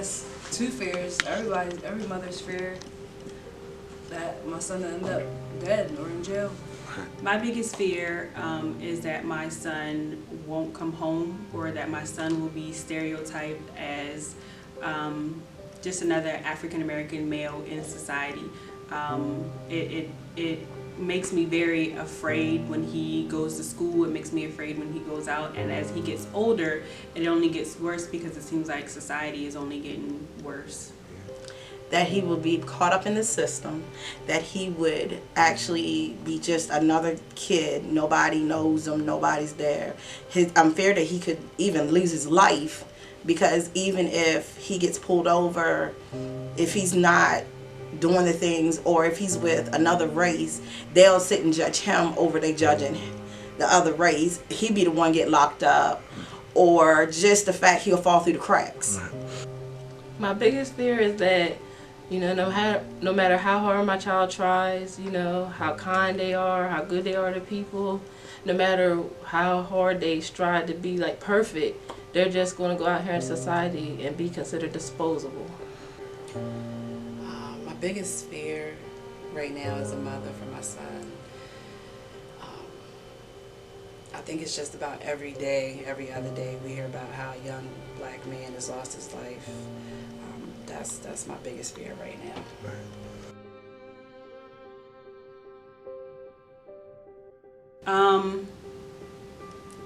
guess two fears. Every mother's fear that my son will end up dead or in jail. My biggest fear is that my son won't come home, or that my son will be stereotyped as just another African American male in society. It makes me very afraid when he goes to school. It makes me afraid when he goes out, and as he gets older, it only gets worse because it seems like society is only getting worse. That he will be caught up in the system, that he would actually be just another kid. Nobody knows him, nobody's there. I'm feared that he could even lose his life, because even if he gets pulled over, if he's not doing the things, or if he's with another race, they'll sit and judge him over they judging the other race. He'd be the one get locked up, or just the fact he'll fall through the cracks. My biggest fear is that, no matter how hard my child tries, how kind they are, how good they are to people, no matter how hard they strive to be like perfect, they're just going to go out here in society and be considered disposable. My biggest fear right now as a mother for my son, I think it's just about every day, every other day, we hear about how a young black man has lost his life. That's my biggest fear right now.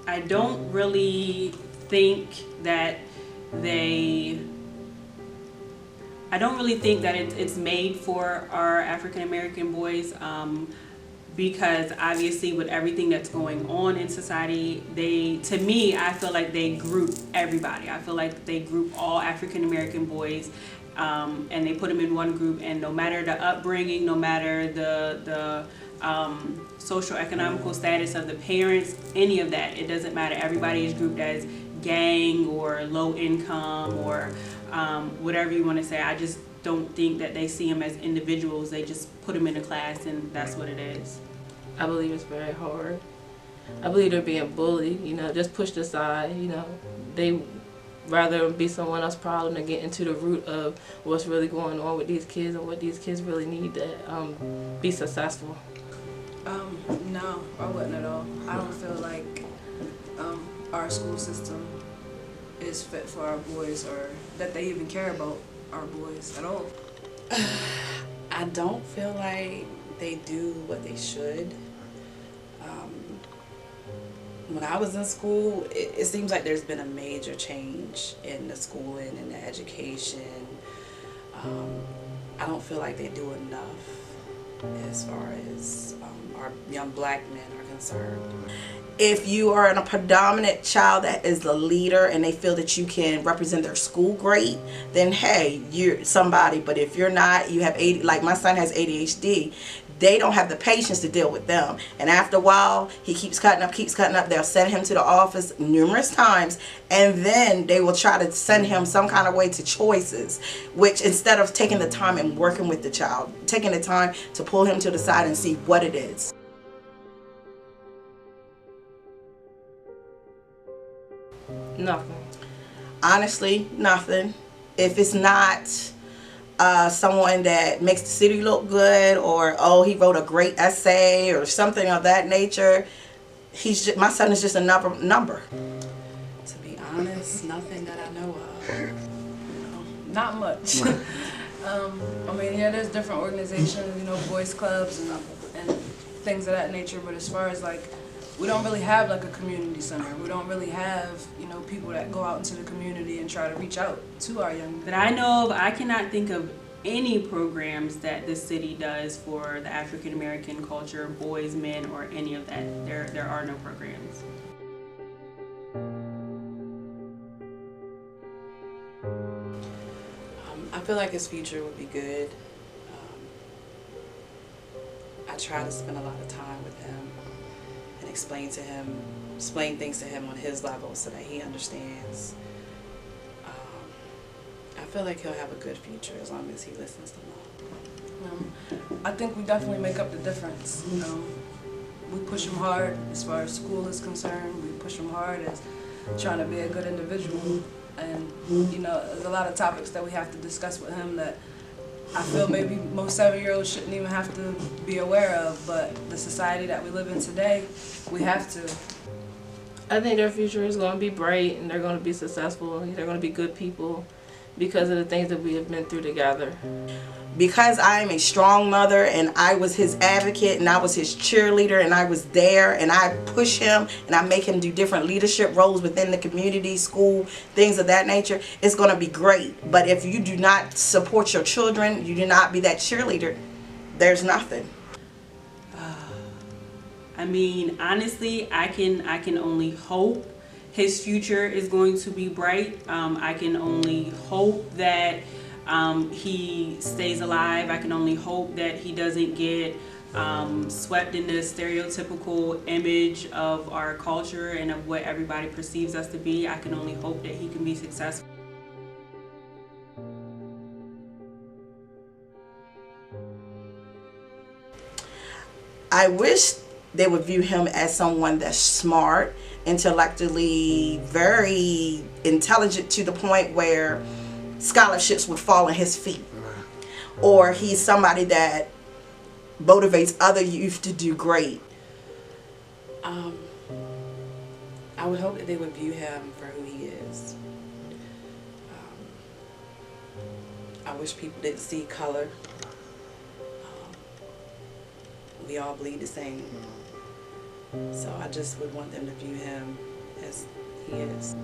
I don't really think that it's made for our African American boys, because obviously with everything that's going on in society, I feel like they group everybody. I feel like they group all African American boys, and they put them in one group, and no matter the upbringing, no matter the social economical status of the parents, any of that, it doesn't matter. Everybody is grouped as gang or low income or whatever you want to say. I just don't think that they see them as individuals. They just put them in a class, and that's what it is. I believe it's very hard. I believe they're being bullied, just pushed aside. They rather be someone else's problem than get into the root of what's really going on with these kids and what these kids really need to be successful. No, I wouldn't at all. I don't feel like our school system is fit for our boys, or that they even care about our boys at all. I don't feel like they do what they should. When I was in school, it seems like there's been a major change in the schooling and the education. I don't feel like they do enough as far as our young black men are concerned. If you are a predominant child that is the leader and they feel that you can represent their school great, then hey, you're somebody. But if you're not, you have like my son has ADHD, they don't have the patience to deal with them. And after a while, he keeps cutting up. They'll send him to the office numerous times, and then they will try to send him some kind of way to choices, which instead of taking the time and working with the child, taking the time to pull him to the side and see what it is. Nothing. Honestly, nothing. If it's not someone that makes the city look good, or he wrote a great essay or something of that nature, my son is just a number. To be honest, nothing that I know of. Not much. There's different organizations, boys clubs and things of that nature, but as far as we don't really have a community center. We don't really have, people that go out into the community and try to reach out to our young people. That I know of, I cannot think of any programs that the city does for the African American culture, boys, men, or any of that. There are no programs. I feel like his future would be good. I try to spend a lot of time with him and explain things to him on his level so that he understands. I feel like he'll have a good future as long as he listens to Mom. I think we definitely make up the difference. We push him hard as far as school is concerned. We push him hard as trying to be a good individual. And, you know, there's a lot of topics that we have to discuss with him that I feel maybe most 7-year-olds shouldn't even have to be aware of, but the society that we live in today, we have to. I think their future is going to be bright and they're going to be successful and they're going to be good people because of the things that we have been through together. Because I am a strong mother and I was his advocate and I was his cheerleader and I was there and I push him and I make him do different leadership roles within the community, school, things of that nature, it's going to be great. But if you do not support your children, you do not be that cheerleader, there's nothing. I mean, honestly, I can only hope his future is going to be bright. I can only hope that he stays alive. I can only hope that he doesn't get swept in the stereotypical image of our culture and of what everybody perceives us to be. I can only hope that he can be successful. I wish they would view him as someone that's smart, intellectually very intelligent to the point where scholarships would fall at his feet. Or he's somebody that motivates other youth to do great. I would hope that they would view him for who he is. I wish people didn't see color. We all bleed the same. So I just would want them to view him as he is.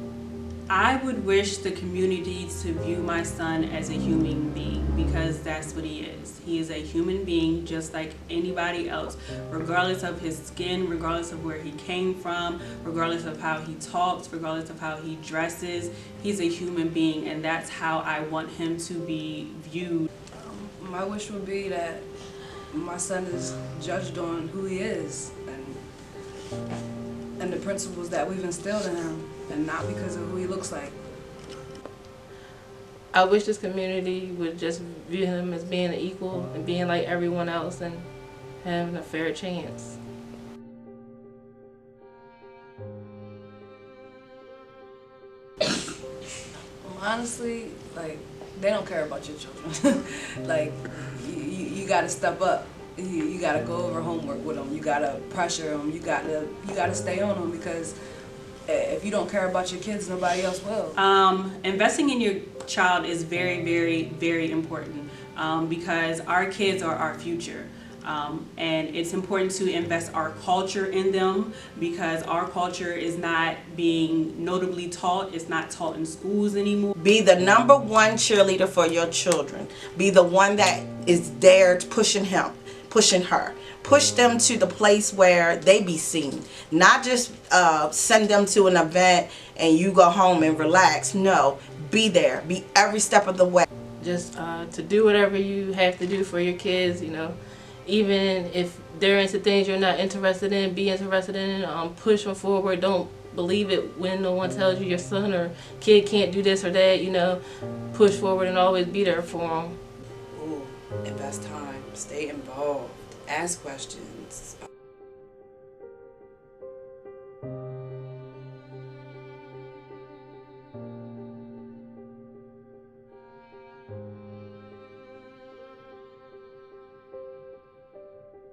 I would wish the community to view my son as a human being, because that's what he is. He is a human being just like anybody else, regardless of his skin, regardless of where he came from, regardless of how he talks, regardless of how he dresses. He's a human being, and that's how I want him to be viewed. My wish would be that my son is judged on who he is and the principles that we've instilled in him, and not because of who he looks like. I wish this community would just view him as being an equal and being like everyone else and having a fair chance. Honestly, like, they don't care about your children. Like, you gotta step up. You gotta go over homework with them. You gotta pressure them. You gotta stay on them, because if you don't care about your kids, nobody else will. Investing in your child is very, very, very important, because our kids are our future. And it's important to invest our culture in them, because our culture is not being notably taught. It's not taught in schools anymore. Be the number one cheerleader for your children. Be the one that is there pushing him, pushing her. Push them to the place where they be seen. Not just send them to an event and you go home and relax. No, be there. Be every step of the way. Just to do whatever you have to do for your kids, you know. Even if they're into things you're not interested in, be interested in it. Push them forward. Don't believe it when no one tells you your son or kid can't do this or that, you know. Push forward and always be there for them. Ooh, invest time, stay involved, ask questions.